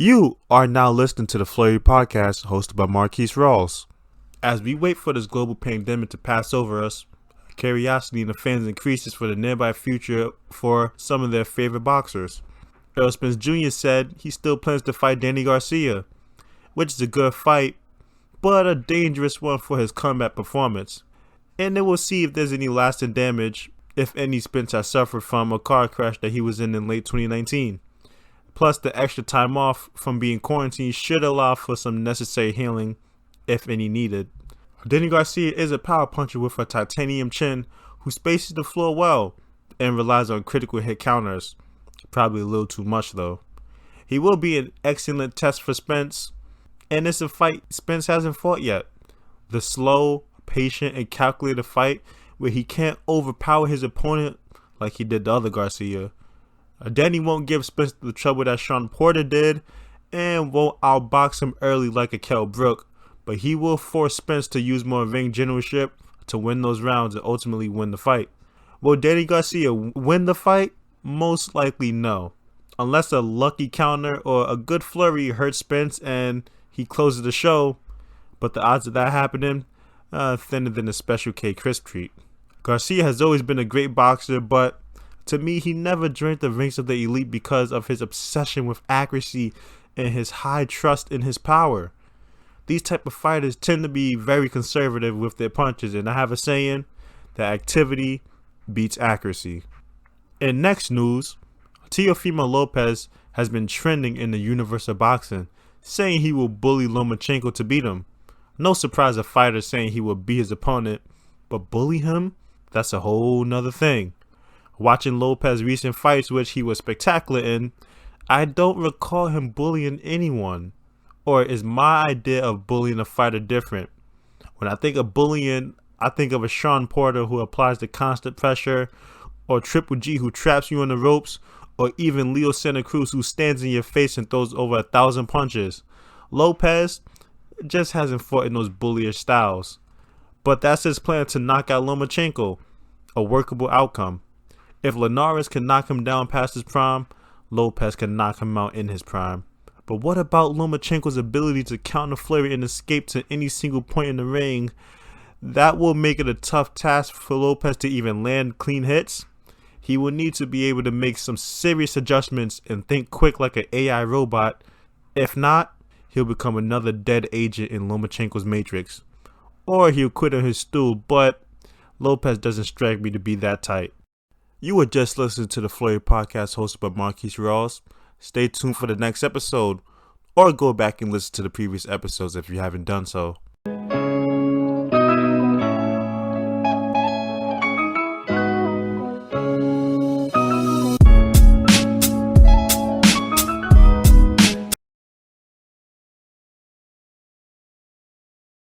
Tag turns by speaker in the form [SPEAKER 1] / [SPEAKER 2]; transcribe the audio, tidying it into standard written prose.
[SPEAKER 1] You are now listening to the Flurry podcast hosted by Marquise Rawls. As we wait for this global pandemic to pass over us, curiosity in the fans increases for the nearby future for some of their favorite boxers. Errol Spence Jr. said he still plans to fight Danny Garcia, which is a good fight, but a dangerous one for his combat performance. And then we'll see if there's any lasting damage, if any, Spence has suffered from a car crash that he was in late 2019. Plus, the extra time off from being quarantined should allow for some necessary healing, if any needed. Danny Garcia is a power puncher with a titanium chin who spaces the floor well and relies on critical hit counters. Probably a little too much though. He will be an excellent test for Spence, and it's a fight Spence hasn't fought yet. The slow, patient, and calculated fight where he can't overpower his opponent like he did the other Garcia. Danny won't give Spence the trouble that Sean Porter did, and won't outbox him early like a Kell Brook, but he will force Spence to use more ring generalship to win those rounds and ultimately win the fight. Will Danny Garcia win the fight? Most likely no, unless a lucky counter or a good flurry hurts Spence and he closes the show, but the odds of that happening thinner than a Special K crisp treat. Garcia has always been a great boxer, but to me, he never joined the ranks of the elite because of his obsession with accuracy and his high trust in his power. These type of fighters tend to be very conservative with their punches, and I have a saying that activity beats accuracy. In next news, Teofimo Lopez has been trending in the universe of boxing, saying he will bully Lomachenko to beat him. No surprise a fighter saying he will beat his opponent, but bully him? That's a whole nother thing. Watching Lopez's recent fights, which he was spectacular in, I don't recall him bullying anyone. Or is my idea of bullying a fighter different? When I think of bullying, I think of a Sean Porter who applies the constant pressure, or Triple G who traps you on the ropes, or even Leo Santa Cruz who stands in your face and throws over 1,000 punches. Lopez just hasn't fought in those bullyish styles. But that's his plan to knock out Lomachenko, a workable outcome. If Linares can knock him down past his prime, Lopez can knock him out in his prime. But what about Lomachenko's ability to counter Flurry and escape to any single point in the ring? That will make it a tough task for Lopez to even land clean hits. He will need to be able to make some serious adjustments and think quick like an AI robot. If not, he'll become another dead agent in Lomachenko's matrix. Or he'll quit on his stool, but Lopez doesn't strike me to be that tight. You were just listening to the Flurry podcast hosted by Marquise Rawls. Stay tuned for the next episode, or go back and listen to the previous episodes if you haven't done so.